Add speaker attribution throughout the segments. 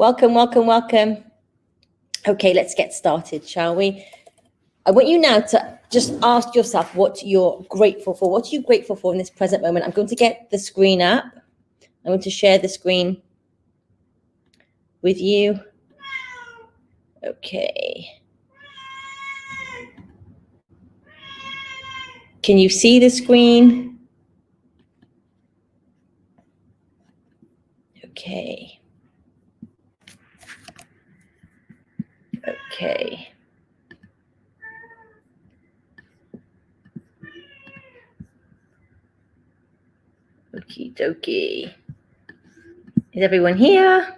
Speaker 1: Welcome, welcome, welcome. Okay, let's get started, shall we? I want you now to just ask yourself what you're grateful for. What are you grateful for in this present moment? I'm going to get the screen up. I'm going to share the screen with you. Okay. Can you see the screen? Okay. Okay. Okie dokie. Is everyone here?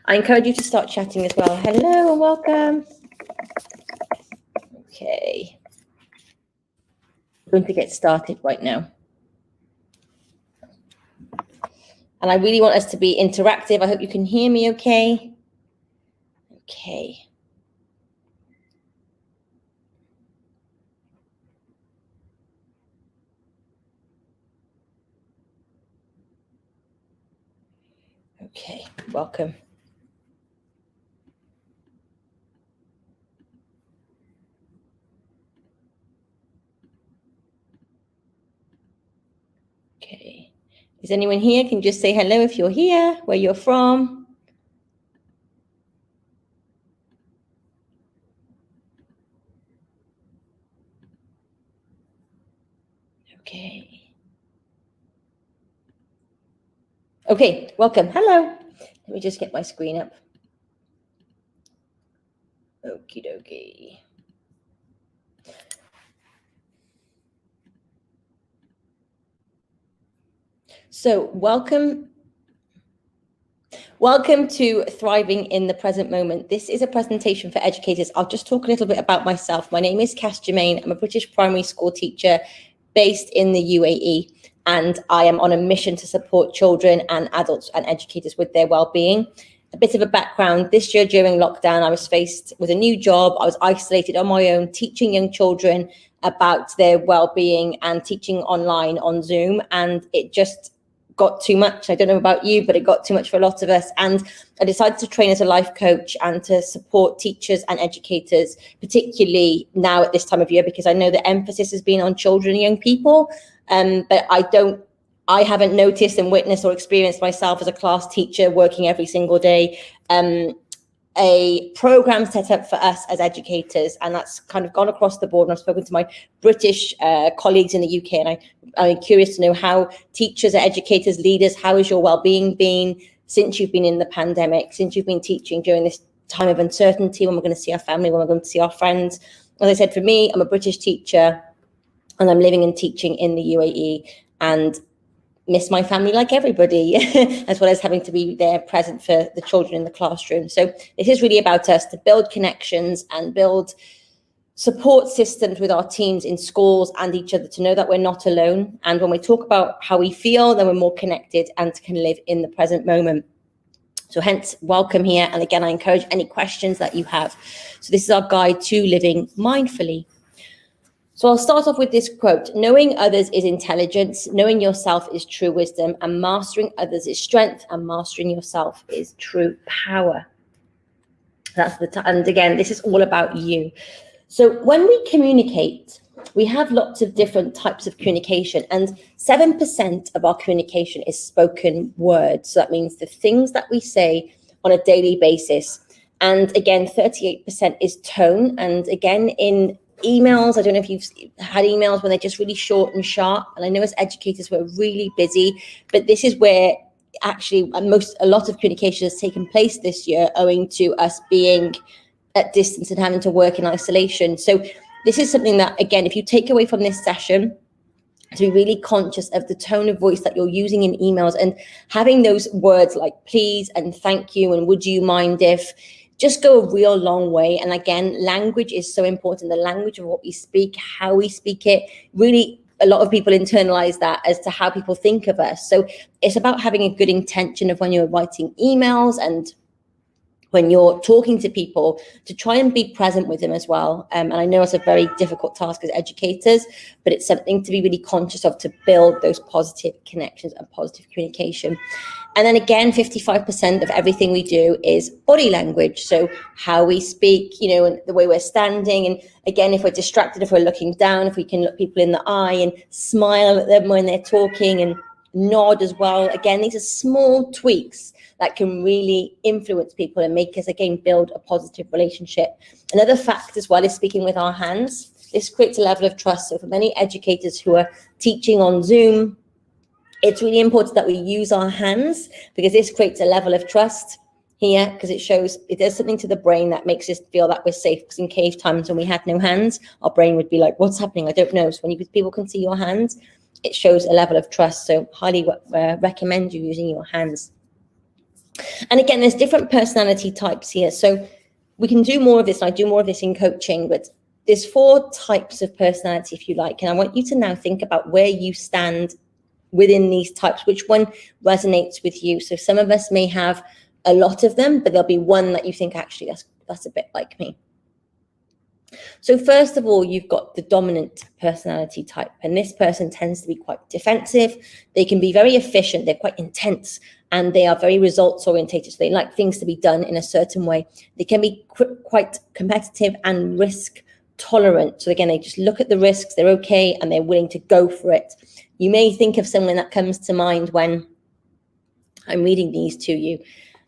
Speaker 1: I encourage you to start chatting as well. Hello and welcome. Okay. I'm going to get started right now. And I really want us to be interactive. I hope you can hear me okay. Okay. Okay, welcome. Okay. Is anyone here? Can you just say hello if you're here, where you're from? Okay. Okay, welcome. Hello. Let me just get my screen up. Okie dokie. So welcome to Thriving in the Present Moment. This is a presentation for educators. I'll just talk a little bit about myself. My name is Cass Germain. I'm a British primary school teacher based in the UAE, and I am on a mission to support children and adults and educators with their well-being. A bit of a background, this year during lockdown, I was faced with a new job. I was isolated on my own, teaching young children about their well-being and teaching online on Zoom, and it just got too much. I don't know about you, but it got too much for a lot of us. And I decided to train as a life coach and to support teachers and educators, particularly now at this time of year, because I know the emphasis has been on children and young people. But I haven't noticed and witnessed or experienced myself as a class teacher working every single day, a program set up for us as educators, and that's kind of gone across the board. And I've spoken to my British colleagues in the UK, and I'm curious to know how teachers, educators, leaders, how has your well-being been since you've been in the pandemic, since you've been teaching during this time of uncertainty, when we're going to see our family, when we're going to see our friends. As I said, for me, I'm a British teacher, and I'm living and teaching in the UAE, and miss my family like everybody, as well as having to be there present for the children in the classroom. So this is really about us to build connections and build support systems with our teams in schools and each other, to know that we're not alone. And when we talk about how we feel, then we're more connected and can live in the present moment. So hence, welcome here. And again, I encourage any questions that you have. So this is our guide to living mindfully. So I'll start off with this quote: knowing others is intelligence, knowing yourself is true wisdom, and mastering others is strength, and mastering yourself is true power. And again, this is all about you. So when we communicate, we have lots of different types of communication, and 7% of our communication is spoken words. So that means the things that we say on a daily basis. And again, 38% is tone. And again, in emails, I don't know if you've had emails when they're just really short and sharp. And I know as educators, we're really busy, but this is where actually a lot of communication has taken place this year, owing to us being at distance and having to work in isolation. So this is something that, again, if you take away from this session, to be really conscious of the tone of voice that you're using in emails, and having those words like please and thank you and would you mind if, just go a real long way. And again, language is so important. The language of what we speak, how we speak it, really a lot of people internalize that as to how people think of us. So it's about having a good intention of when you're writing emails and when you're talking to people, to try and be present with them as well. And I know it's a very difficult task as educators, but it's something to be really conscious of, to build those positive connections and positive communication. And then again, 55% of everything we do is body language. So how we speak, and the way we're standing. And again, if we're distracted, if we're looking down, if we can look people in the eye and smile at them when they're talking and nod as well. Again, these are small tweaks that can really influence people and make us, again, build a positive relationship. Another fact as well is speaking with our hands. This creates a level of trust. So for many educators who are teaching on Zoom, it's really important that we use our hands, because this creates a level of trust here, because it does something to the brain that makes us feel that we're safe. Because in cave times when we had no hands, our brain would be like, what's happening? I don't know. So when people can see your hands, it shows a level of trust. So highly recommend you using your hands. And again, there's different personality types here. So we can do more of this, and I do more of this in coaching, but there's 4 types of personality, if you like. And I want you to now think about where you stand within these types, which one resonates with you. So some of us may have a lot of them, but there'll be one that you think, actually, that's a bit like me. So first of all, you've got the dominant personality type, and this person tends to be quite defensive. They can be very efficient, they're quite intense, and they are very results orientated. So they like things to be done in a certain way. They can be quite competitive and risk tolerant. So again, they just look at the risks, they're okay, and they're willing to go for it. You may think of someone that comes to mind when I'm reading these to you.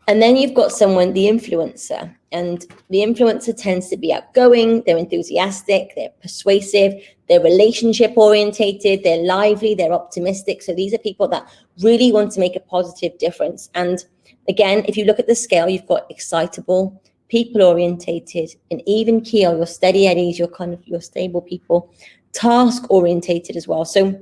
Speaker 1: And then you've got someone, the influencer, and the influencer tends to be outgoing, they're enthusiastic, they're persuasive, they're relationship orientated, they're lively, they're optimistic. So these are people that really want to make a positive difference. And again, if you look at the scale, you've got excitable, people orientated, an even keel, your steady eddies, your stable people, task orientated as well. So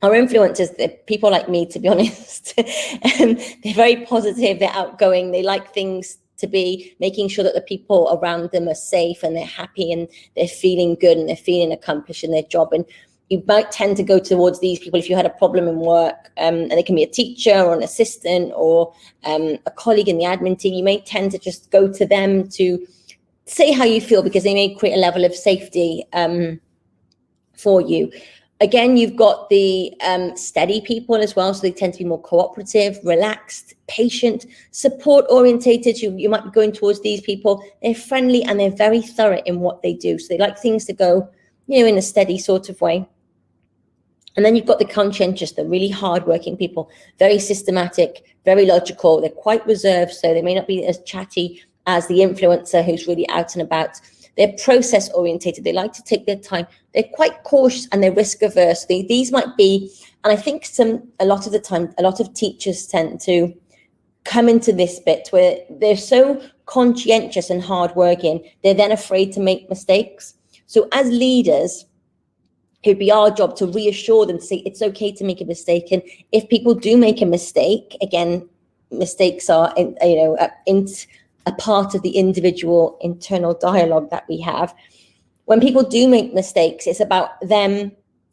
Speaker 1: our influencers, they're people like me, to be honest. They're very positive, they're outgoing, they like things to be making sure that the people around them are safe and they're happy and they're feeling good and they're feeling accomplished in their job. And you might tend to go towards these people if you had a problem in work, and they can be a teacher or an assistant or a colleague in the admin team. You may tend to just go to them to say how you feel, because they may create a level of safety for you. Again, you've got the steady people as well. So they tend to be more cooperative, relaxed, patient, support orientated. You might be going towards these people. They're friendly and they're very thorough in what they do. So they like things to go, in a steady sort of way. And then you've got the conscientious, the really hardworking people, very systematic, very logical. They're quite reserved, so they may not be as chatty as the influencer who's really out and about. They're process orientated. They like to take their time. They're quite cautious and they're risk averse. These might be, and I think a lot of the time, a lot of teachers tend to come into this bit where they're so conscientious and hardworking, they're then afraid to make mistakes. So as leaders, it'd be our job to reassure them, to say it's okay to make a mistake. And if people do make a mistake, again, mistakes are, a part of the individual internal dialogue that we have. When people do make mistakes, it's about them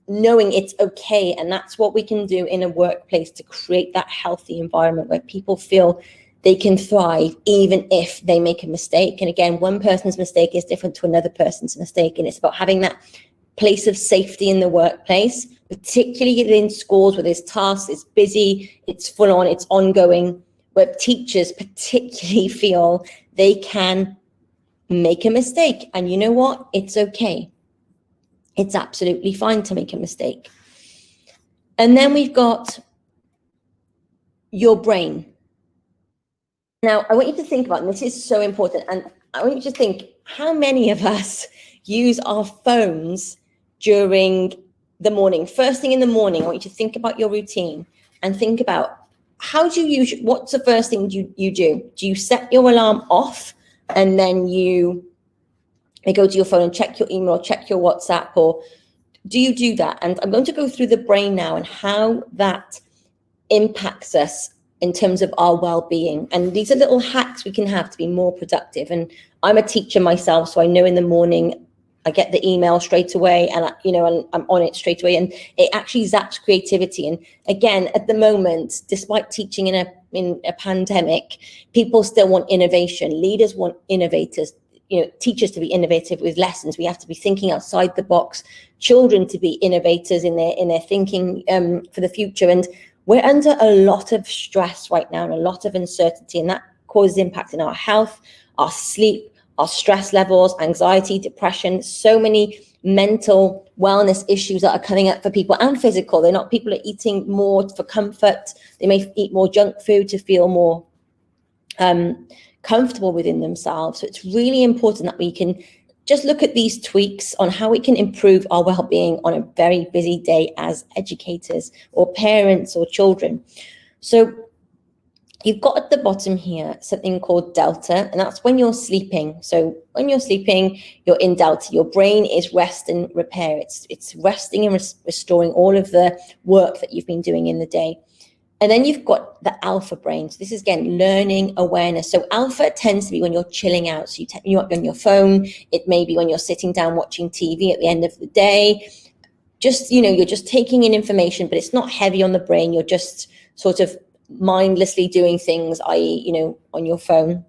Speaker 1: knowing it's okay. And that's what we can do in a workplace to create that healthy environment where people feel they can thrive even if they make a mistake. And again, one person's mistake is different to another person's mistake. And it's about having that place of safety in the workplace, particularly in schools where there's tasks, it's busy, it's full on, it's ongoing, where teachers particularly feel they can make a mistake. And you know what? It's okay. It's absolutely fine to make a mistake. And then we've got your brain. Now, I want you to think about, and this is so important, and I want you to think, how many of us use our phones during the morning? First thing in the morning, I want you to think about your routine and think about, how do you use, what's the first thing you do? Do you set your alarm off and then you go to your phone and check your email, check your WhatsApp, or do you do that? And I'm going to go through the brain now and how that impacts us in terms of our well-being. And these are little hacks we can have to be more productive. And I'm a teacher myself, so I know in the morning I get the email straight away, and and I'm on it straight away, and it actually zaps creativity. And again, at the moment, despite teaching in a pandemic, people still want innovation. Leaders want innovators, teachers to be innovative with lessons. We have to be thinking outside the box. Children to be innovators in their thinking for the future. And we're under a lot of stress right now and a lot of uncertainty, and that causes impact in our health, our sleep, our stress levels, anxiety, depression, so many mental wellness issues that are coming up for people, and physical. People are eating more for comfort. They may eat more junk food to feel more comfortable within themselves. So it's really important that we can just look at these tweaks on how we can improve our well-being on a very busy day as educators or parents or children. So you've got at the bottom here something called delta, and that's when you're sleeping. So when you're sleeping, you're in delta. Your brain is rest and repair. It's resting and restoring all of the work that you've been doing in the day. And then you've got the alpha brain. So this is, again, learning awareness. So alpha tends to be when you're chilling out. So you're on your phone. It may be when you're sitting down watching TV at the end of the day. Just, you're just taking in information, but it's not heavy on the brain. You're just sort of mindlessly doing things, i.e., on your phone.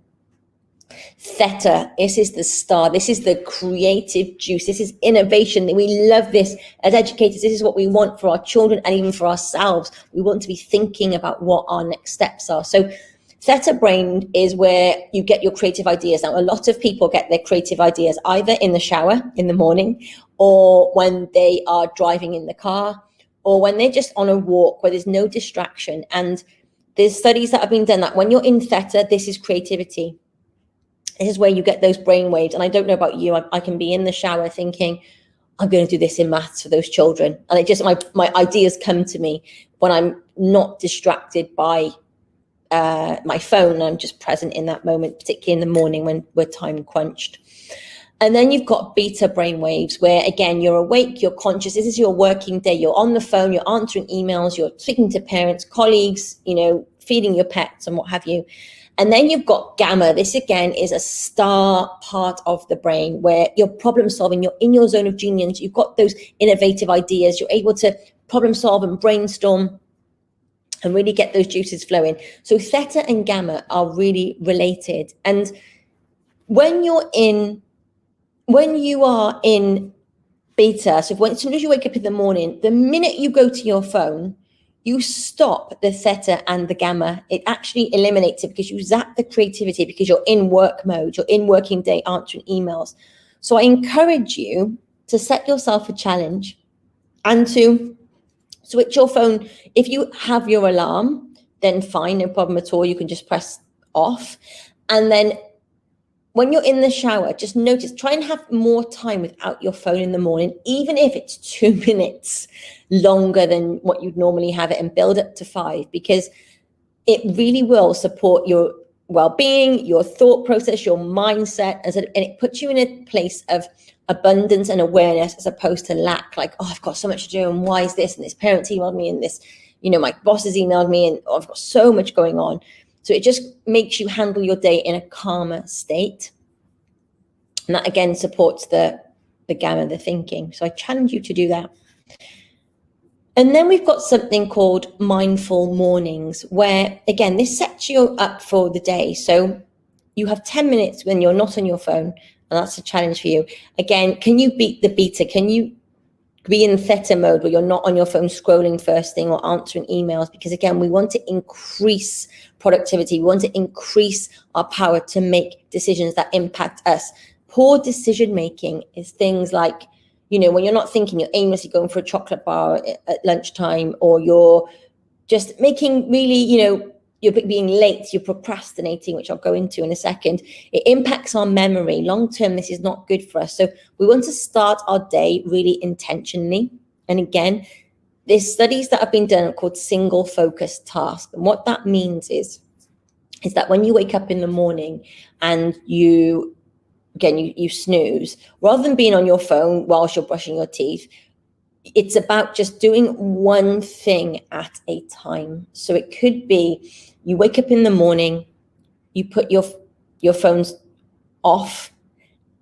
Speaker 1: Theta, this is the star. This is the creative juice. This is innovation. We love this as educators. This is what we want for our children and even for ourselves. We want to be thinking about what our next steps are. So theta brain is where you get your creative ideas. Now, a lot of people get their creative ideas either in the shower in the morning, or when they are driving in the car, or when they're just on a walk where there's no distraction. And there's studies that have been done that when you're in theta, this is creativity. This is where you get those brain waves. And I don't know about you, I can be in the shower thinking, I'm going to do this in maths for those children. And it just, my ideas come to me when I'm not distracted by my phone. I'm just present in that moment, particularly in the morning when we're time crunched. And then you've got beta brain waves where, again, you're awake, you're conscious. This is your working day. You're on the phone, you're answering emails, you're speaking to parents, colleagues, feeding your pets and what have you. And then you've got gamma. This, again, is a star part of the brain where you're problem solving. You're in your zone of genius. You've got those innovative ideas. You're able to problem solve and brainstorm and really get those juices flowing. So theta and gamma are really related. And when you are in beta, so as soon as you wake up in the morning, the minute you go to your phone, you stop the theta and the gamma. It actually eliminates it because you zap the creativity because you're in work mode, you're in working day answering emails. So I encourage you to set yourself a challenge and to switch your phone. If you have your alarm, then fine, no problem at all. You can just press off. And then when you're in the shower, just notice, try and have more time without your phone in the morning, even if it's 2 minutes longer than what you'd normally have it, and build up to 5, because it really will support your well-being, your thought process, your mindset, and it puts you in a place of abundance and awareness as opposed to lack, like, oh, I've got so much to do, and why is this, and this parent emailed me, and this, my boss has emailed me, and I've got so much going on. So it just makes you handle your day in a calmer state. And that, again, supports the gamma, the thinking. So I challenge you to do that. And then we've got something called mindful mornings, where, again, this sets you up for the day. So you have 10 minutes when you're not on your phone, and that's a challenge for you. Again, can you beat the beta? Can you be in theta mode where you're not on your phone scrolling first thing or answering emails? Because, again, we want to increase productivity. We want to increase our power to make decisions that impact us. Poor decision making is things like, when you're not thinking, you're aimlessly going for a chocolate bar at lunchtime, or you're just making really, you're being late, you're procrastinating, which I'll go into in a second. It impacts our memory. Long term, this is not good for us. So we want to start our day really intentionally. And again, there's studies that have been done called single focus task. And what that means is that when you wake up in the morning and you snooze, rather than being on your phone whilst you're brushing your teeth, it's about just doing one thing at a time. So it could be you wake up in the morning, you put your phones off,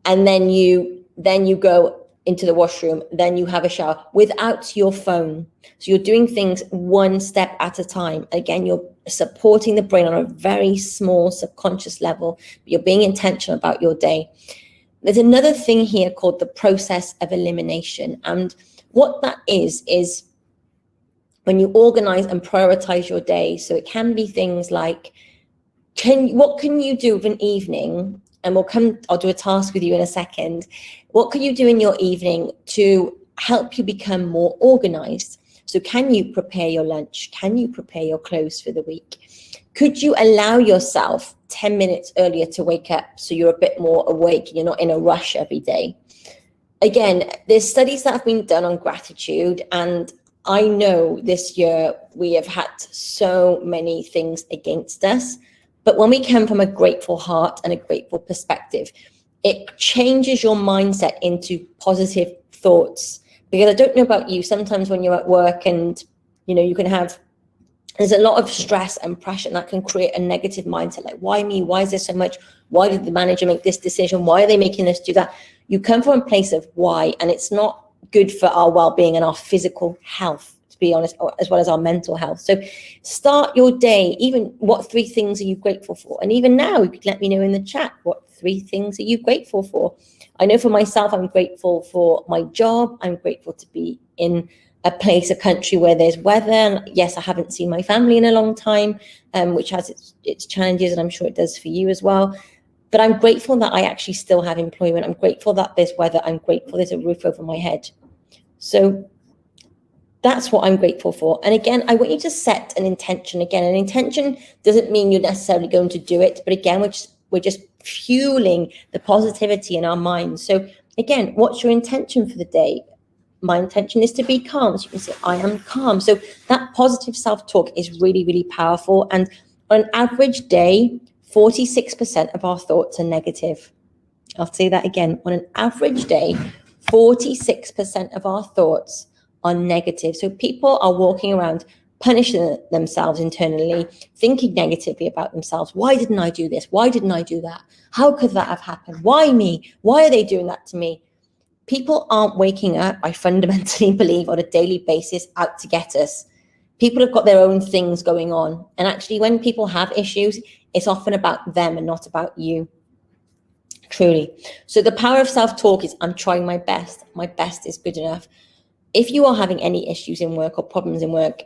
Speaker 1: and then you then you go into the washroom, then you have a shower without your phone. So you're doing things one step at a time. Again, you're supporting the brain on a very small subconscious level, but you're being intentional about your day. There's another thing here called the process of elimination. And what that is when you organize and prioritize your day. So it can be things like, what can you do of an evening? And I'll do a task with you in a second. What can you do in your evening to help you become more organized? So can you prepare your lunch? Can you prepare your clothes for the week? Could you allow yourself 10 minutes earlier to wake up so you're a bit more awake and you're not in a rush every day? Again, there's studies that have been done on gratitude, and I know this year we have had so many things against us. But when we come from a grateful heart and a grateful perspective, it changes your mindset into positive thoughts. Because I don't know about you, sometimes when you're at work and, you can have, there's a lot of stress and pressure, and that can create a negative mindset. Like, why me? Why is there so much? Why did the manager make this decision? Why are they making us do that? You come from a place of why, and it's not good for our well-being and our physical health, to be honest, as well as our mental health. So start your day, even what 3 things are you grateful for? And even now, you could let me know in the chat, what 3 things are you grateful for? I know for myself, I'm grateful for my job. I'm grateful to be in a country where there's weather. And yes, I haven't seen my family in a long time, which has its challenges, and I'm sure it does for you as well. But I'm grateful that I actually still have employment. I'm grateful that there's weather. I'm grateful there's a roof over my head. So that's what I'm grateful for. And again, I want you to set an intention. Again, an intention doesn't mean you're necessarily going to do it. But again, we're just fueling the positivity in our minds. So again, what's your intention for the day? My intention is to be calm. So you can say, I am calm. So that positive self-talk is really, really powerful. And on an average day, 46% of our thoughts are negative. I'll say that again. On an average day, 46% of our thoughts are negative. So people are walking around punishing themselves internally, thinking negatively about themselves. Why didn't I do this? Why didn't I do that? How could that have happened? Why me? Why are they doing that to me? People aren't waking up, I fundamentally believe, on a daily basis out to get us. People have got their own things going on. And actually, when people have issues, it's often about them and not about you. Truly. So the power of self-talk is, I'm trying my best. My best is good enough. If you are having any issues in work or problems in work,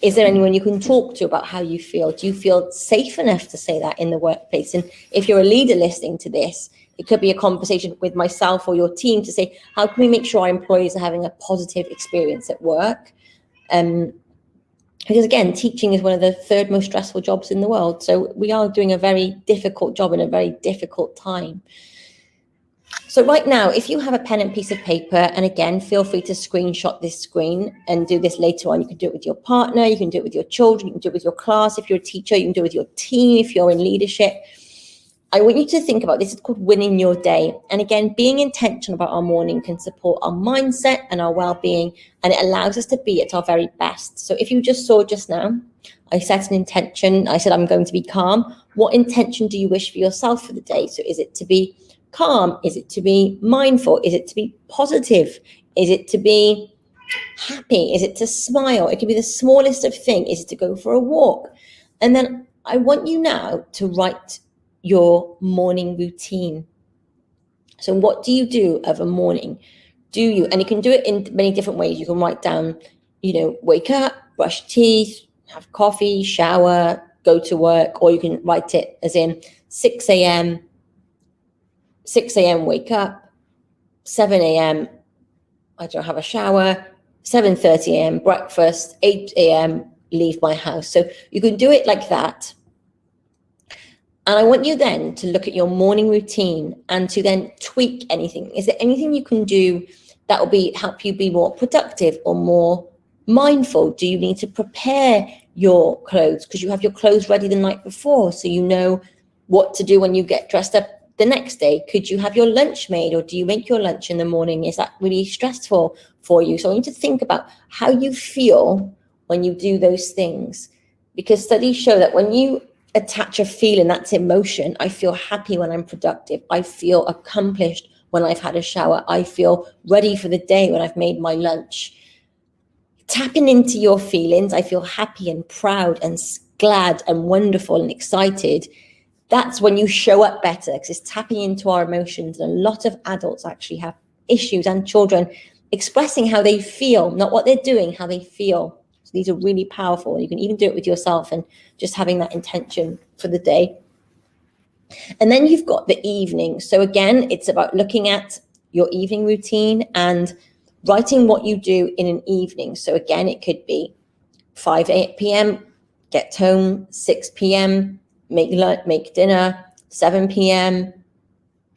Speaker 1: is there anyone you can talk to about how you feel? Do you feel safe enough to say that in the workplace? And if you're a leader listening to this, it could be a conversation with myself or your team to say, how can we make sure our employees are having a positive experience at work? Because again, teaching is one of the 3rd most stressful jobs in the world. So we are doing a very difficult job in a very difficult time. So right now, if you have a pen and piece of paper, and again, feel free to screenshot this screen and do this later on. You can do it with your partner, you can do it with your children, you can do it with your class. If you're a teacher, you can do it with your team. If you're in leadership, I want you to think about this. It's called winning your day. And again, being intentional about our morning can support our mindset and our well-being, and it allows us to be at our very best. So if you just saw just now, I set an intention. I said, I'm going to be calm. What intention do you wish for yourself for the day? So is it to be calm? Is it to be mindful? Is it to be positive? Is it to be happy? Is it to smile? It could be the smallest of things. Is it to go for a walk? And then I want you now to write your morning routine. So what do you do of a morning? And you can do it in many different ways. You can write down, wake up, brush teeth, have coffee, shower, go to work, or you can write it as in 6 a.m., wake up, 7 a.m., I don't have a shower, 7:30 a.m., breakfast, 8 a.m., leave my house. So you can do it like that. And I want you then to look at your morning routine and to then tweak anything. Is there anything you can do that will help you be more productive or more mindful? Do you need to prepare your clothes because you have your clothes ready the night before, so you know what to do when you get dressed up the next day? Could you have your lunch made, or do you make your lunch in the morning? Is that really stressful for you? So I want you to think about how you feel when you do those things, because studies show that when you attach a feeling, that's emotion. I feel happy when I'm productive. I feel accomplished when I've had a shower. I feel ready for the day when I've made my lunch. Tapping into your feelings, I feel happy and proud and glad and wonderful and excited. That's when you show up better, because it's tapping into our emotions. And a lot of adults actually have issues, and children, expressing how they feel, not what they're doing, how they feel. So these are really powerful. You can even do it with yourself and just having that intention for the day. And then you've got the evening. So again, it's about looking at your evening routine and writing what you do in an evening. So again, it could be 5 p.m., get home, 6 p.m., make dinner, 7 p.m.,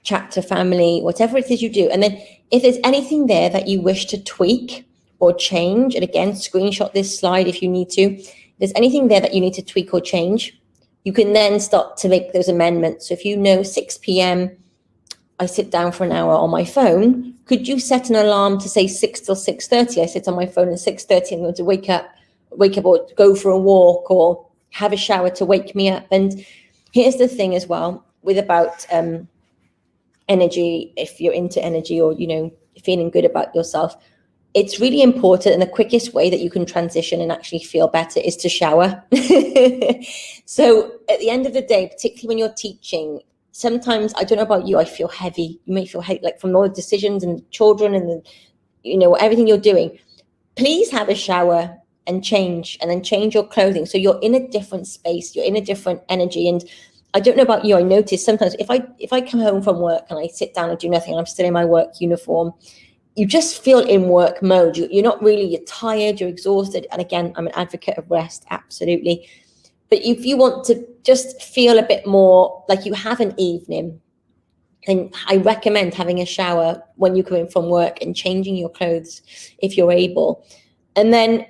Speaker 1: chat to family, whatever it is you do. And then if there's anything there that you wish to tweak or change, and again, screenshot this slide if you need to. If there's anything there that you need to tweak or change, you can then start to make those amendments. So if you know 6 p.m., I sit down for an hour on my phone, could you set an alarm to say 6 till 6:30? I sit on my phone at 6:30, I'm going to wake up or go for a walk or have a shower to wake me up. And here's the thing as well with about energy, if you're into energy or, feeling good about yourself, it's really important. And the quickest way that you can transition and actually feel better is to shower. So at the end of the day, particularly when you're teaching, sometimes, I don't know about you, I feel heavy. You may feel heavy, like from all the decisions and the children and everything you're doing. Please have a shower and then change your clothing. So you're in a different space, you're in a different energy. And I don't know about you, I notice sometimes if I come home from work and I sit down and do nothing, and I'm still in my work uniform, you just feel in work mode. You're tired, you're exhausted. And again, I'm an advocate of rest, absolutely. But if you want to just feel a bit more like you have an evening, then I recommend having a shower when you come in from work and changing your clothes if you're able. And then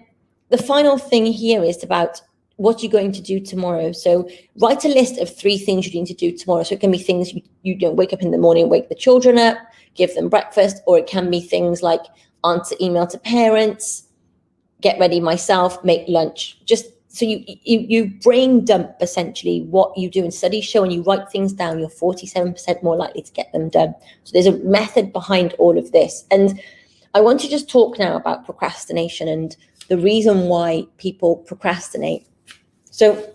Speaker 1: the final thing here is about what you're going to do tomorrow. So write a list of 3 things you need to do tomorrow. So it can be things you don't wake up in the morning, wake the children up, give them breakfast, or it can be things like answer email to parents, get ready myself, make lunch. Just so you brain dump essentially what you do. And studies show when you write things down, you're 47% more likely to get them done. So there's a method behind all of this. And I want to just talk now about procrastination and the reason why people procrastinate. So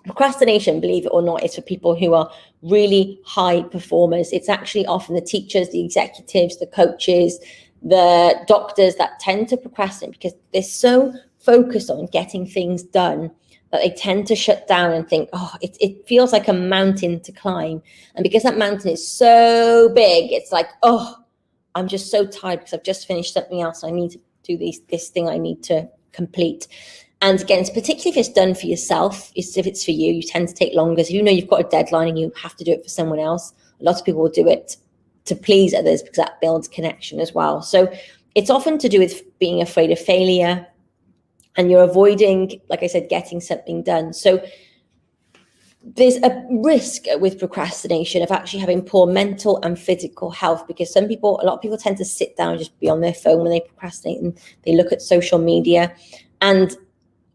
Speaker 1: procrastination, believe it or not, is for people who are really high performers. It's actually often the teachers, the executives, the coaches, the doctors that tend to procrastinate because they're so focused on getting things done that they tend to shut down and think, it feels like a mountain to climb. And because that mountain is so big, it's like, I'm just so tired because I've just finished something else. I need to do this thing I need to complete. And again, particularly if it's done for yourself, if it's for you, you tend to take longer. So you've got a deadline and you have to do it for someone else. A lot of people will do it to please others because that builds connection as well. So it's often to do with being afraid of failure and you're avoiding, like I said, getting something done. So there's a risk with procrastination of actually having poor mental and physical health because a lot of people tend to sit down and just be on their phone when they procrastinate and they look at social media. And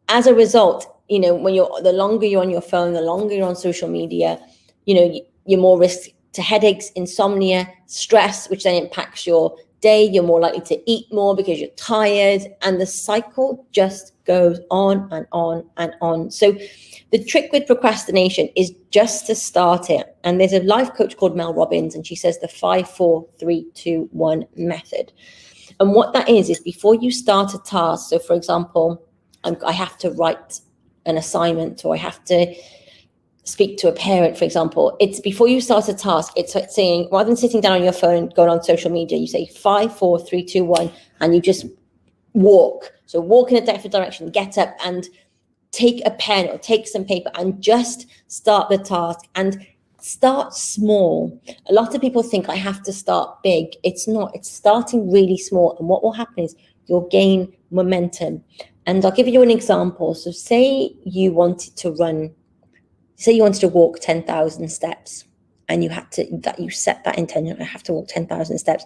Speaker 1: as a result, the longer you're on your phone, the longer you're on social media, you're more risk to headaches, insomnia, stress, which then impacts your day. You're more likely to eat more because you're tired, and the cycle just goes on and on and on. So the trick with procrastination is just to start it. And there's a life coach called Mel Robbins, and she says the 5, 4, 3, 2, 1 method. And what that is before you start a task. So for example, I have to write an assignment or I have to speak to a parent, for example. It's before you start a task, it's like saying, rather than sitting down on your phone and going on social media, you say 5, 4, 3, 2, 1, and you just walk. So walk in a different direction, get up and take a pen or take some paper and just start the task and start small. A lot of people think I have to start big. It's not. It's starting really small. And what will happen is you'll gain momentum. And I'll give you an example. So say you wanted to walk 10,000 steps and you set that intention, I have to walk 10,000 steps.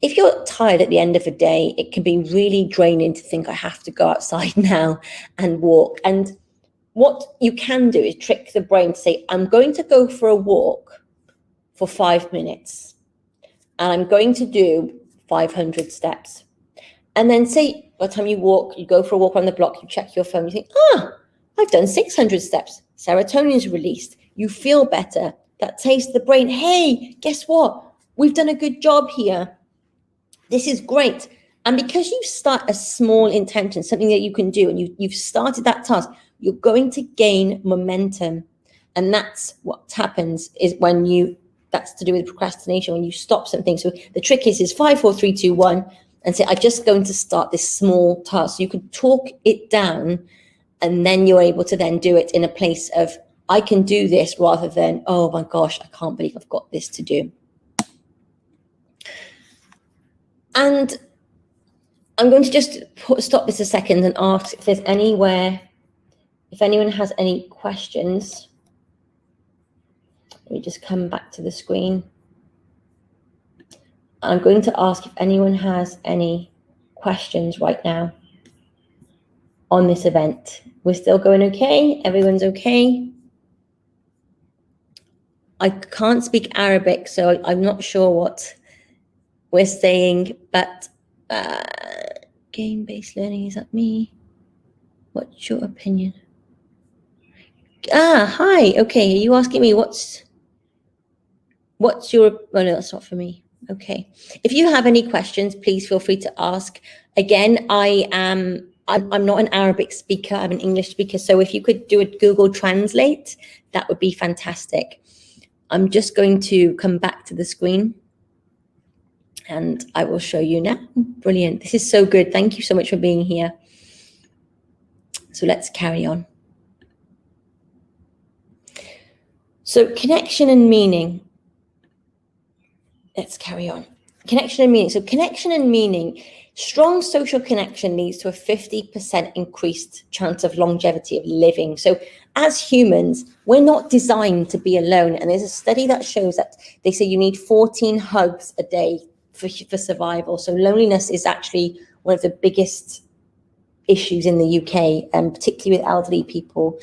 Speaker 1: If you're tired at the end of a day, it can be really draining to think I have to go outside now and walk. And what you can do is trick the brain to say, I'm going to go for a walk for 5 minutes. and I'm going to do 500 steps. And then say, by the time you walk, you go for a walk around the block, you check your phone, you think, I've done 600 steps. Serotonin is released. You feel better. That tells the brain, hey, guess what? We've done a good job here. This is great. And because you start a small intention, something that you can do, and you've started that task, you're going to gain momentum. And that's what happens is that's to do with procrastination, when you stop something. So the trick is 5, 4, 3, 2, 1, and say, I'm just going to start this small task. So you can talk it down, and then you're able to then do it in a place of, I can do this, rather than, oh my gosh, I can't believe I've got this to do. And I'm going to just stop this a second and ask if there's if anyone has any questions. Let me just come back to the screen. I'm going to ask if anyone has any questions right now on this event. We're still going okay? Everyone's okay? I can't speak Arabic, so I'm not sure what we're saying, but game-based learning, is that me? What's your opinion? Hi, okay, are you asking me what's your, oh no, that's not for me. Okay, if you have any questions, please feel free to ask. Again, I'm not an Arabic speaker, I'm an English speaker, so if you could do a Google Translate, that would be fantastic. I'm just going to come back to the screen, and I will show you now. Brilliant, this is so good. Thank you so much for being here. So let's carry on. So connection and meaning. Let's carry on. Connection and meaning. So connection and meaning, strong social connection leads to a 50% increased chance of longevity of living. So as humans, we're not designed to be alone. And there's a study that shows that they say you need 14 hugs a day for survival. So loneliness is actually one of the biggest issues in the UK, and particularly with elderly people.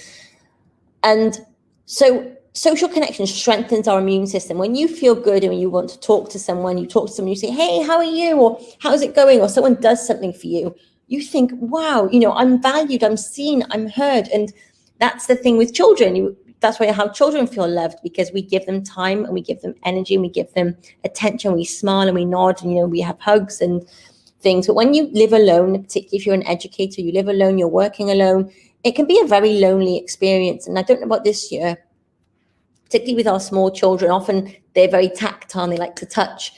Speaker 1: And so social connection strengthens our immune system. When you feel good and when you want to talk to someone, you say, hey, how are you? Or how's it going? Or someone does something for you, you think, wow, I'm valued, I'm seen, I'm heard. And that's the thing with children. That's how children feel loved, because we give them time and we give them energy and we give them attention. We smile and we nod and, we have hugs and things. But when you live alone, particularly if you're an educator, you live alone, you're working alone, it can be a very lonely experience. And I don't know about this year, particularly with our small children, often they're very tactile, they like to touch.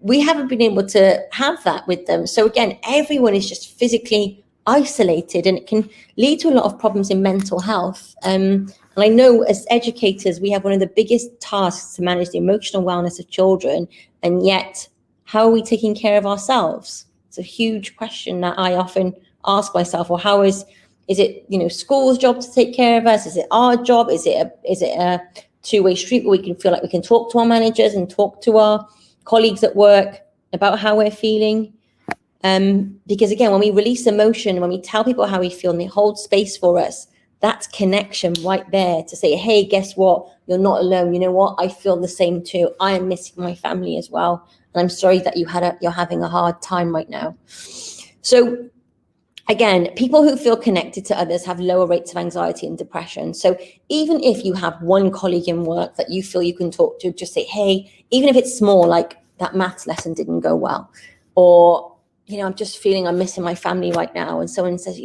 Speaker 1: We haven't been able to have that with them. So again, everyone is just physically isolated, and it can lead to a lot of problems in mental health. And I know as educators, we have one of the biggest tasks to manage the emotional wellness of children. And yet, how are we taking care of ourselves? It's a huge question that I often ask myself. Or how is it, school's job to take care of us? Is it our job? Is it a two-way street where we can feel like we can talk to our managers and talk to our colleagues at work about how we're feeling? Because again, when we release emotion, when we tell people how we feel and they hold space for us, that's connection right there to say, hey, guess what? You're not alone. You know what? I feel the same too. I am missing my family as well. And I'm sorry that you're having a hard time right now. So again, people who feel connected to others have lower rates of anxiety and depression. So even if you have one colleague in work that you feel you can talk to, just say, hey, even if it's small, like that maths lesson didn't go well, or, I'm just feeling I'm missing my family right now. And someone says,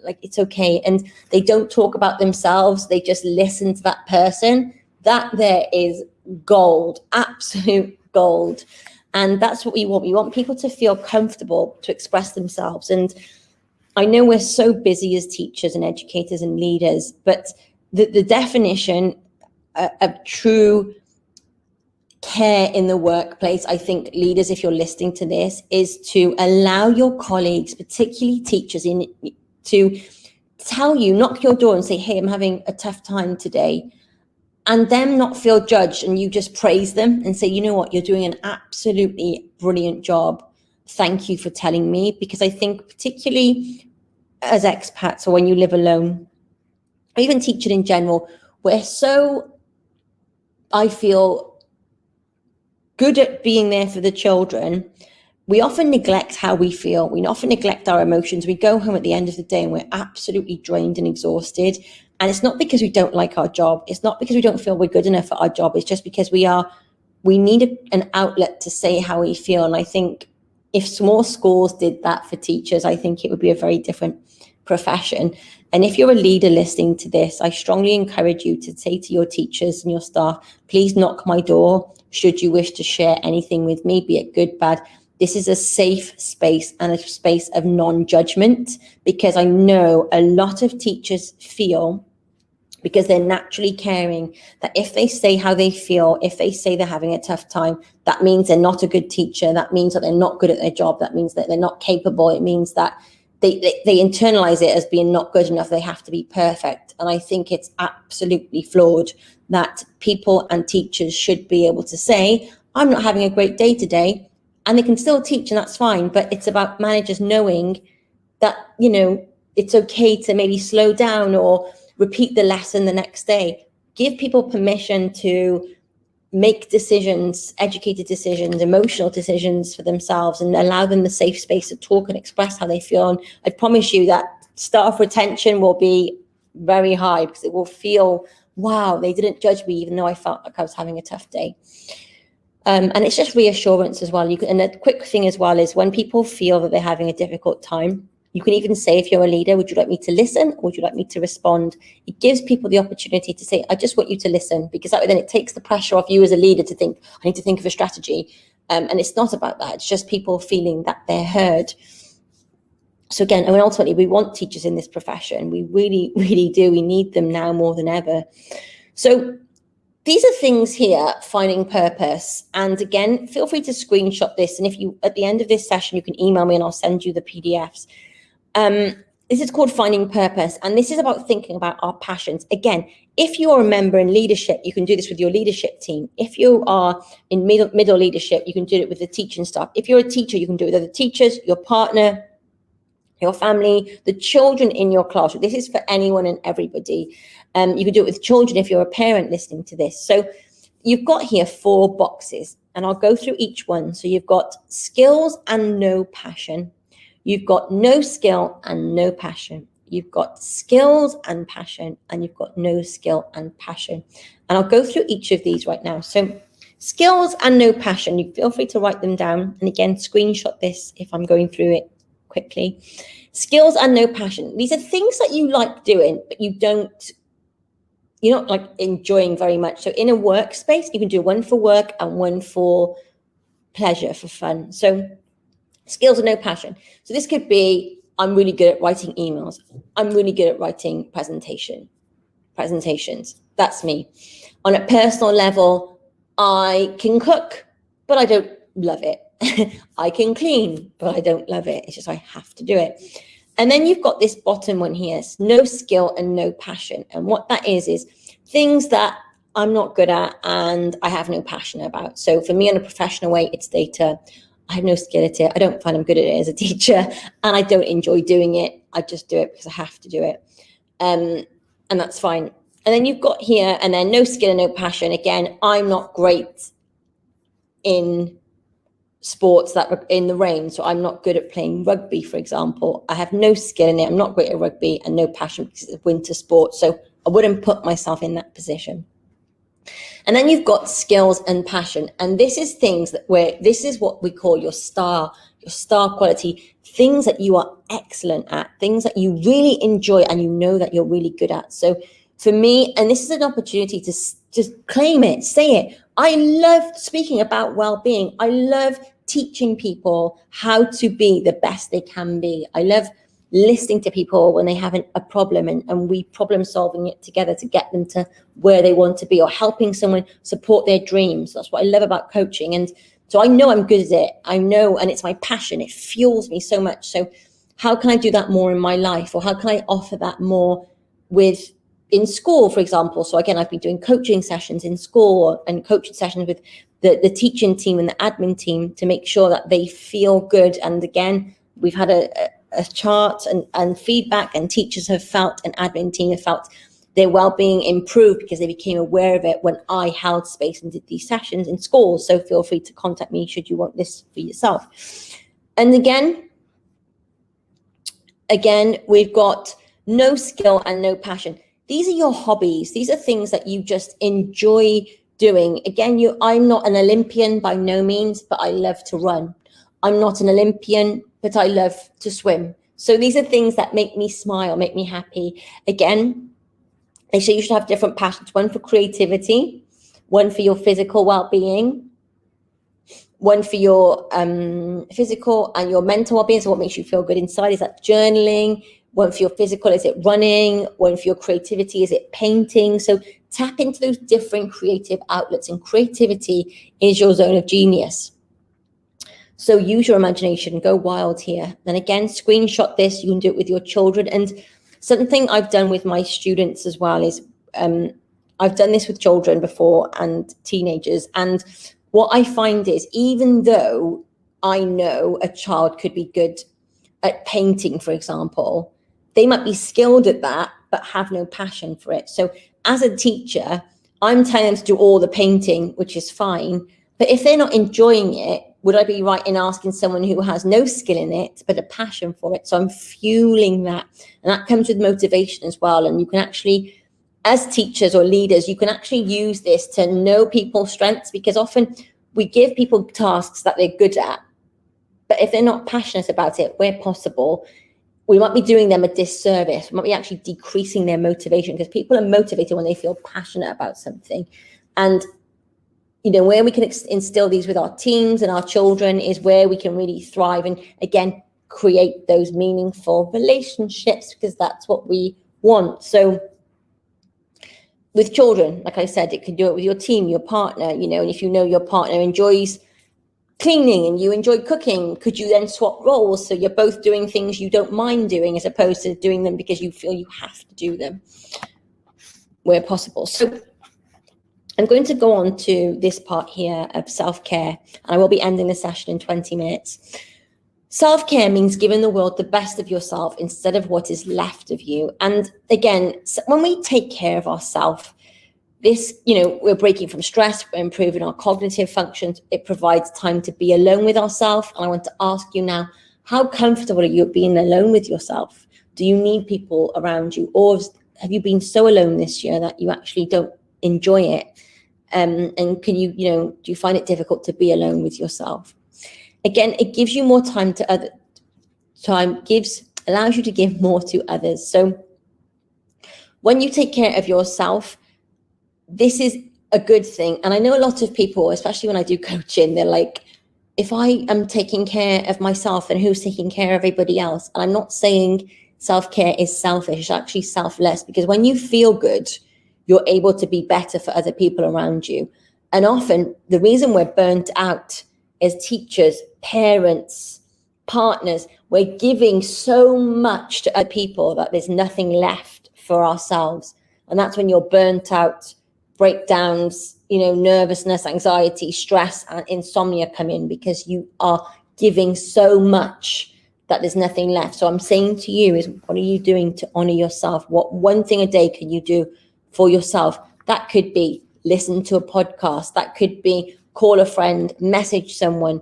Speaker 1: like, it's okay. And they don't talk about themselves. They just listen to that person. That there is gold, absolute gold. And that's what we want. We want people to feel comfortable to express themselves. And I know we're so busy as teachers and educators and leaders, but the definition of true care in the workplace, I think leaders, if you're listening to this, is to allow your colleagues, particularly teachers, to tell you, knock your door and say, hey, I'm having a tough time today, and them not feel judged, and you just praise them and say, you know what, you're doing an absolutely brilliant job. Thank you for telling me. Because I think particularly as expats, or when you live alone, or even teaching in general, we're so, I feel, good at being there for the children, we often neglect how we feel. We often neglect our emotions. We go home at the end of the day and we're absolutely drained and exhausted. And it's not because we don't like our job. It's not because we don't feel we're good enough at our job. It's just because we need an outlet to say how we feel. And I think if small schools did that for teachers, I think it would be a very different profession. And if you're a leader listening to this, I strongly encourage you to say to your teachers and your staff, please knock my door should you wish to share anything with me, be it good, bad. This is a safe space and a space of non-judgment, because I know a lot of teachers feel, because they're naturally caring, that if they say how they feel, if they say they're having a tough time, that means they're not a good teacher. That means that they're not good at their job. That means that they're not capable. It means that they internalize it as being not good enough. They have to be perfect. And I think it's absolutely flawed that people and teachers should be able to say, I'm not having a great day today, and they can still teach, and that's fine. But it's about managers knowing that, it's okay to maybe slow down or repeat the lesson the next day. Give people permission to make decisions, educated decisions, emotional decisions for themselves, and allow them the safe space to talk and express how they feel. And I promise you that staff retention will be very high, because it will feel, wow, they didn't judge me even though I felt like I was having a tough day. And it's just reassurance as well. And a quick thing as well is when people feel that they're having a difficult time, you can even say, if you're a leader, would you like me to listen or would you like me to respond? It gives people the opportunity to say, I just want you to listen, because that way then it takes the pressure off you as a leader to think, I need to think of a strategy. And it's not about that. It's just people feeling that they're heard. So again, I mean, ultimately, we want teachers in this profession. We really, really do. We need them now more than ever. So these are things here, finding purpose. And again, feel free to screenshot this. And if you, at the end of this session, you can email me and I'll send you the PDFs. This is called Finding Purpose. And this is about thinking about our passions. Again, if you're a member in leadership, you can do this with your leadership team. If you are in middle leadership, you can do it with the teaching staff. If you're a teacher, you can do it with other teachers, your partner, your family, the children in your classroom. This is for anyone and everybody. You can do it with children if you're a parent listening to this. So you've got here 4 boxes, and I'll go through each one. So you've got skills and no passion. You've got no skill and no passion. You've got skills and passion, and you've got no skill and passion. And I'll go through each of these right now. So skills and no passion, you feel free to write them down. And again, screenshot this if I'm going through it quickly. Skills and no passion. These are things that you like doing, but you're not like enjoying very much. So in a workspace, you can do one for work and one for pleasure, for fun. So skills and no passion. So this could be, I'm really good at writing emails. I'm really good at writing presentations. That's me. On a personal level, I can cook, but I don't love it. I can clean, but I don't love it. It's just I have to do it. And then you've got this bottom one here, no skill and no passion. And what that is things that I'm not good at and I have no passion about. So for me, in a professional way, it's data. I have no skill at it. I don't find I'm good at it as a teacher, and I don't enjoy doing it. I just do it because I have to do it. And that's fine. And then you've got here, and then no skill and no passion. Again, I'm not great in sports that were in the rain. So I'm not good at playing rugby, for example. I have no skill in it. I'm not great at rugby, and no passion because it's a winter sport. So I wouldn't put myself in that position. And then you've got skills and passion. And this is things this is what we call your star quality, things that you are excellent at, things that you really enjoy and you know that you're really good at. So for me, and this is an opportunity to just claim it, say it. I love speaking about well-being. I love teaching people how to be the best they can be. I love listening to people when they have a problem and we problem solving it together to get them to where they want to be, or helping someone support their dreams. That's what I love about coaching. And so I know I'm good at it. I know, and it's my passion. It fuels me so much. So how can I do that more in my life? Or how can I offer that more in school, for example? So again, I've been doing coaching sessions in school and coaching sessions with the teaching team and the admin team to make sure that they feel good. And again, we've had a chart and feedback, and teachers have felt, and admin team have felt Their well-being improved because they became aware of it when I held space and did these sessions in schools. So feel free to contact me should you want this for yourself. And again, we've got no skill and no passion. These are your hobbies. These are things that you just enjoy doing. Again, I'm not an Olympian by no means, but I love to run. I'm not an Olympian, but I love to swim. So these are things that make me smile, make me happy. Again, they say you should have different passions, one for creativity, one for your physical well-being, one for your physical and your mental well-being. So what makes you feel good inside? Is that journaling? One for your physical, is it running? One for your creativity, is it painting? So tap into those different creative outlets, and creativity is your zone of genius. So use your imagination, go wild here. And again, screenshot this. You can do it with your children. And something I've done with my students as well is I've done this with children before and teenagers. And what I find is, even though I know a child could be good at painting, for example, they might be skilled at that, but have no passion for it. So as a teacher, I'm telling them to do all the painting, which is fine. But if they're not enjoying it, would I be right in asking someone who has no skill in it, but a passion for it? So I'm fueling that. And that comes with motivation as well. And you can actually, as teachers or leaders, you can actually use this to know people's strengths, because often we give people tasks that they're good at, but if they're not passionate about it, where possible, we might be doing them a disservice. We might be actually decreasing their motivation, because people are motivated when they feel passionate about something. And, where we can instill these with our teams and our children is where we can really thrive and, again, create those meaningful relationships, because that's what we want. So with children, like I said, it can do it with your team, your partner, and if you know your partner enjoys cleaning and you enjoy cooking, could you then swap roles so you're both doing things you don't mind doing, as opposed to doing them because you feel you have to do them where possible? So I'm going to go on to this part here of self-care, and I will be ending the session in 20 minutes. Self-care means giving the world the best of yourself instead of what is left of you. And again, when we take care of ourselves, this, we're breaking from stress, we're improving our cognitive functions. It provides time to be alone with ourselves. And I want to ask you now, how comfortable are you being alone with yourself? Do you need people around you? Or have you been so alone this year that you actually don't enjoy it? And can you, do you find it difficult to be alone with yourself? Again, it gives you more time to allows you to give more to others. So when you take care of yourself, this is a good thing. And I know a lot of people, especially when I do coaching, they're like, if I am taking care of myself, then who's taking care of everybody else? And I'm not saying self-care is selfish, it's actually selfless, because when you feel good, you're able to be better for other people around you. And often the reason we're burnt out as teachers, parents, partners, we're giving so much to other people that there's nothing left for ourselves. And that's when you're burnt out, breakdowns, nervousness, anxiety, stress, and insomnia come in, because you are giving so much that there's nothing left. So I'm saying to you is, what are you doing to honor yourself? What one thing a day can you do for yourself? That could be listen to a podcast. That could be call a friend, message someone,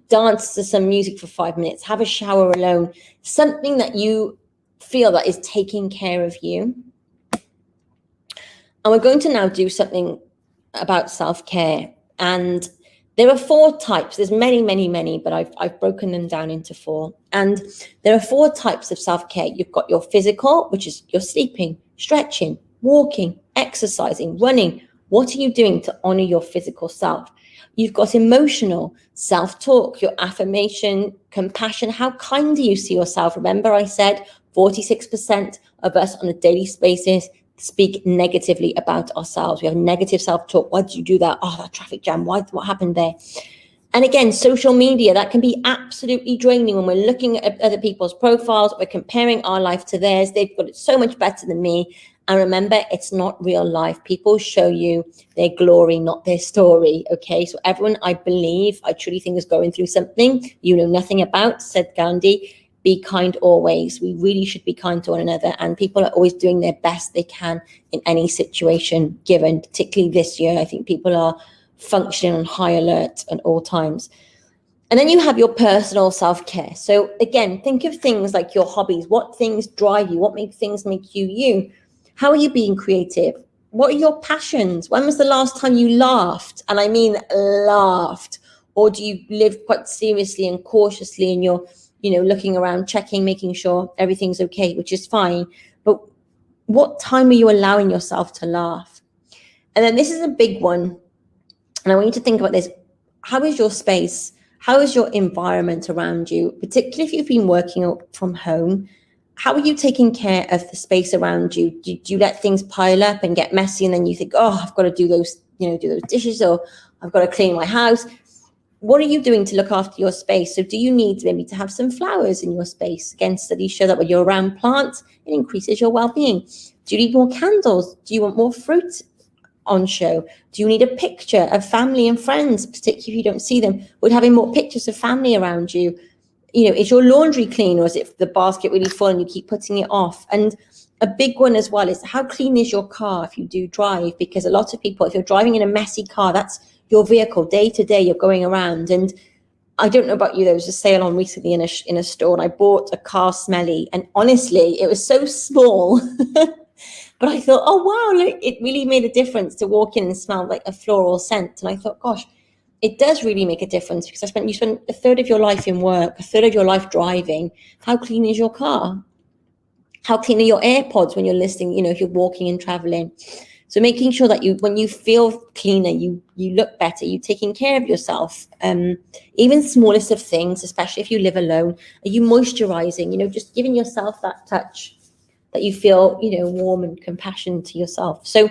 Speaker 1: dance to some music for 5 minutes, have a shower alone, something that you feel that is taking care of you. And we're going to now do something about self-care. And there are 4 types. There's many, many, many, but I've broken them down into 4. And there are 4 types of self-care. You've got your physical, which is your sleeping, stretching, walking, exercising, running. What are you doing to honor your physical self? You've got emotional, self-talk, your affirmation, compassion. How kind do you see yourself? Remember I said 46% of us on a daily basis speak negatively about ourselves. We have negative self-talk. Why did you do that? Oh, that traffic jam. What happened there? And again, social media, that can be absolutely draining when we're looking at other people's profiles. We're comparing our life to theirs. They've got it so much better than me. And remember, it's not real life. People show you their glory, not their story. Okay, so everyone, I truly think is going through something you know nothing about, said Gandhi. be kind always. We really should be kind to one another, and people are always doing their best they can in any situation given, particularly this year. I think people are functioning on high alert at all times. And then you have your personal self-care. So again, think of things like your hobbies. What things drive you? What things make you you? How are you being creative? What are your passions? When was the last time you laughed? And I mean laughed. Or do you live quite seriously and cautiously, and you're, looking around, checking, making sure everything's okay, which is fine. But what time are you allowing yourself to laugh? And then this is a big one. And I want you to think about this. How is your space? How is your environment around you? Particularly if you've been working from home, how are you taking care of the space around you? Do you let things pile up and get messy, and then you think, oh, I've got to do those dishes, or I've got to clean my house? What are you doing to look after your space? So do you need maybe to have some flowers in your space? Again, studies show that when you're around plants, it increases your well-being. Do you need more candles? Do you want more fruit on show? Do you need a picture of family and friends, particularly if you don't see them? Would having more pictures of family around you, is your laundry clean, or is it the basket really full and you keep putting it off? And a big one as well is, how clean is your car if you do drive? Because a lot of people, if you're driving in a messy car, that's your vehicle day to day, you're going around. And I don't know about you, there was a sale on recently in a store, and I bought a car smelly, and honestly, it was so small. But I thought, oh, wow, look, it really made a difference to walk in and smell like a floral scent. And I thought, gosh, it does really make a difference, because you spend a third of your life in work, a third of your life driving. How clean is your car? How clean are your AirPods when you're listening, if you're walking and traveling? So making sure that when you feel cleaner, you look better, you're taking care of yourself. Even smallest of things, especially if you live alone. Are you moisturizing? Just giving yourself that touch that you feel, warm and compassion to yourself. So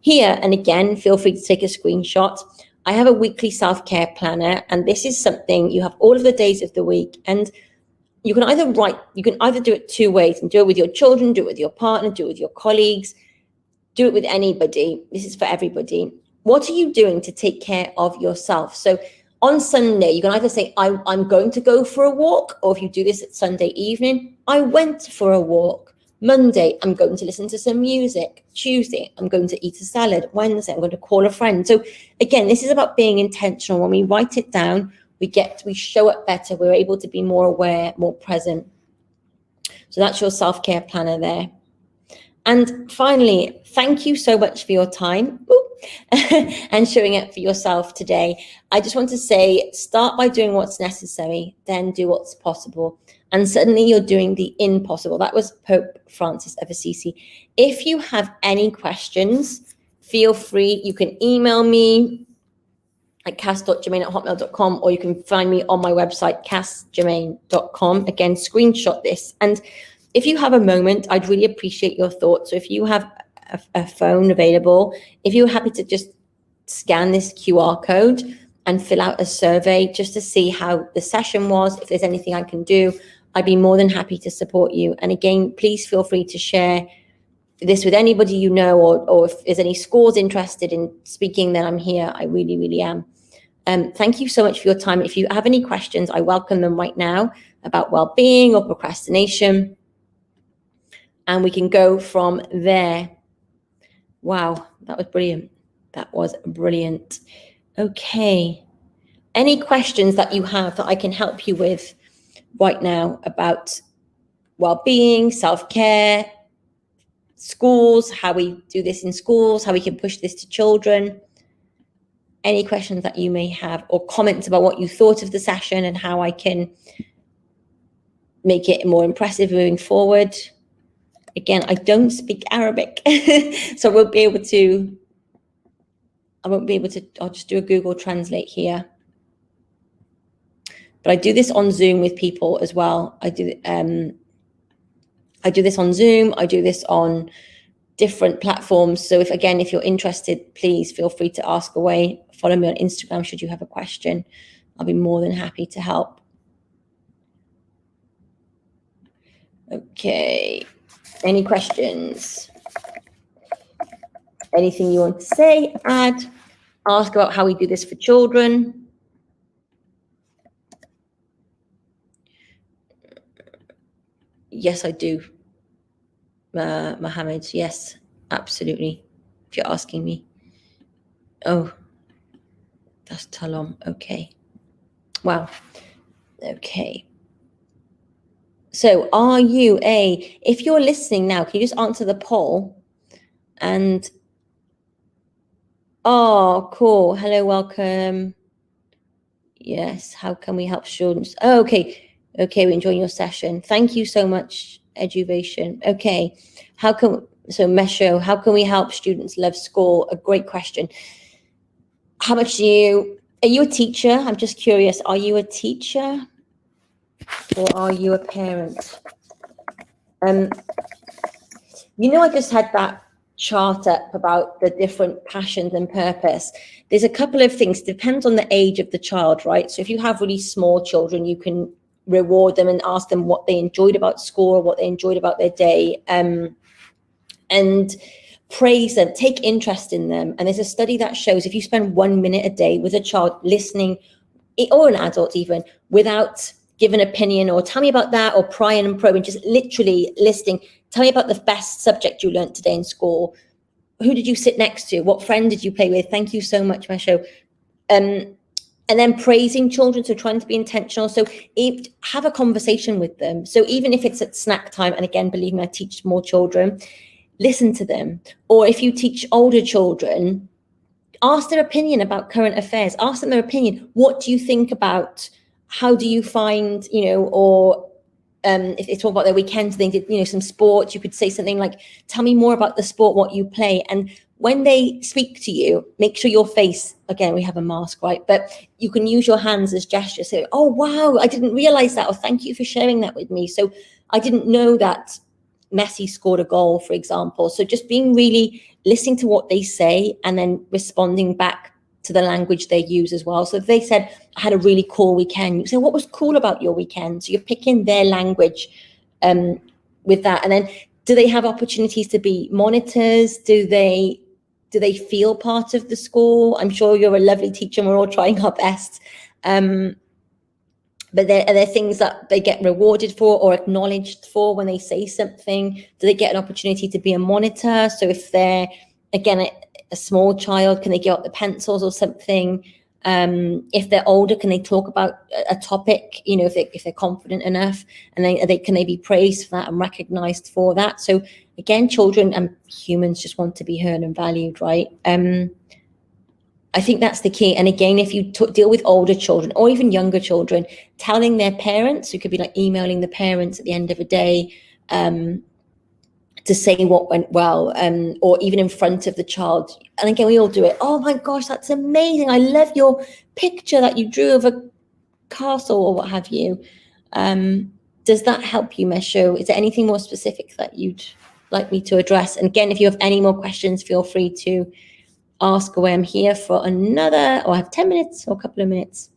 Speaker 1: here, and again, feel free to take a screenshot. I have a weekly self-care planner, and this is something you have all of the days of the week. And you can either do it two ways, and do it with your children, do it with your partner, do it with your colleagues, do it with anybody. This is for everybody. What are you doing to take care of yourself? So on Sunday, you can either say, I'm going to go for a walk, or if you do this at Sunday evening, I went for a walk. Monday, I'm going to listen to some music. Tuesday, I'm going to eat a salad. Wednesday, I'm going to call a friend. So again, this is about being intentional. When we write it down, we show up better. We're able to be more aware, more present. So that's your self-care planner there. And finally, thank you so much for your time and showing up for yourself today. I just want to say, start by doing what's necessary, then do what's possible. And suddenly you're doing the impossible. That was Pope Francis of Assisi. If you have any questions, feel free. You can email me at cass.germain@hotmail.com, or you can find me on my website, cassgermain.com. Again, screenshot this. And if you have a moment, I'd really appreciate your thoughts. So if you have a phone available, if you're happy to just scan this QR code and fill out a survey just to see how the session was, if there's anything I can do, I'd be more than happy to support you. And again, please feel free to share this with anybody you know, or if there's any schools interested in speaking, then I'm here. I really, really am. Thank you so much for your time. If you have any questions, I welcome them right now about well-being or procrastination. And we can go from there. Wow, that was brilliant. That was brilliant. Okay. Any questions that you have that I can help you with right now about well-being, self-care, schools, how we do this in schools, how we can push this to children? Any questions that you may have, or comments about what you thought of the session and how I can make it more impressive moving forward? Again, I don't speak Arabic, so I won't be able to, I'll just do a Google Translate here. But I do this on Zoom with people as well. I do this on Zoom. I do this on different platforms. So if you're interested, please feel free to ask away. Follow me on Instagram should you have a question. I'll be more than happy to help. Okay. Any questions? Anything you want to say, add, ask about how we do this for children? Yes, I do. Mohammed, yes, absolutely. If you're asking me. Oh, that's Talom. Okay. Wow. Okay. So if you're listening now, can you just answer the poll? And, oh, cool. Hello, welcome. Yes, how can we help students? Oh, okay. Okay, we're enjoying your session. Thank you so much, EduVation. Okay. Mesho, how can we help students love school? A great question. Are you a teacher? I'm just curious. Are you a teacher or are you a parent? I just had that chart up about the different passions and purpose. There's a couple of things, depends on the age of the child, right? So if you have really small children, you can reward them and ask them what they enjoyed about school or what they enjoyed about their day, and praise them, take interest in them. And there's a study that shows if you spend 1 minute a day with a child listening, or an adult even, without give an opinion or tell me about that or prying and probing, just literally listening. Tell me about the best subject you learned today in school. Who did you sit next to? What friend did you play with? Thank you so much, Mesho. And then praising children, so trying to be intentional. So have a conversation with them. So even if it's at snack time, and again, believe me, I teach small children, listen to them. Or if you teach older children, ask their opinion about current affairs. Ask them their opinion. What do you think about? How do you find, or if they talk about their weekends, they did, some sports, you could say something like, tell me more about the sport, what you play. And when they speak to you, make sure your face, again, we have a mask, right? But you can use your hands as gestures. Say, oh, wow, I didn't realize that. Or thank you for sharing that with me. So I didn't know that Messi scored a goal, for example. So just being really listening to what they say and then responding back to the language they use as well. So if they said, I had a really cool weekend, you say, what was cool about your weekend? So you're picking their language with that. And then do they have opportunities to be monitors? Do they feel part of the school? I'm sure you're a lovely teacher and we're all trying our best. But are there things that they get rewarded for or acknowledged for when they say something? Do they get an opportunity to be a monitor? So if they're, again, a small child, can they get out the pencils or something? If they're older, can they talk about a topic, if they're confident enough? And can they be praised for that and recognized for that? So again, children and humans just want to be heard and valued, right? I think that's the key. And again, if you deal with older children or even younger children, telling their parents, you could be like emailing the parents at the end of a day to say what went well, or even in front of the child. And again, we all do it. Oh my gosh, that's amazing. I love your picture that you drew of a castle or what have you. Does that help you, Mesho? Is there anything more specific that you'd like me to address? And again, if you have any more questions, feel free to ask away. I'm here for I have 10 minutes or a couple of minutes.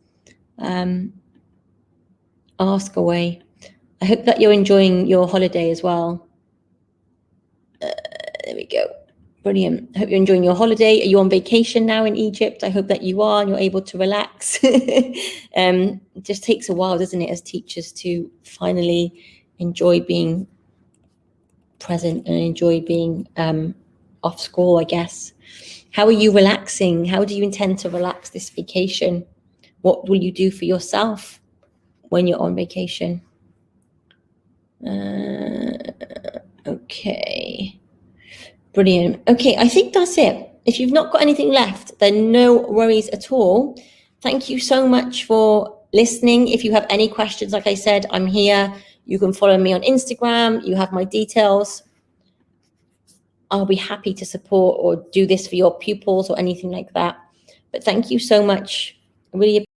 Speaker 1: Ask away. I hope that you're enjoying your holiday as well. There we go. Brilliant. I hope you're enjoying your holiday. Are you on vacation now in Egypt? I hope that you are and you're able to relax. It just takes a while, doesn't it, as teachers to finally enjoy being present and enjoy being off school, I guess. How are you relaxing? How do you intend to relax this vacation? What will you do for yourself when you're on vacation? Okay. Brilliant. Okay, I think that's it. If you've not got anything left, then no worries at all. Thank you so much for listening. If you have any questions, like I said, I'm here. You can follow me on Instagram. You have my details. I'll be happy to support or do this for your pupils or anything like that. But thank you so much. I really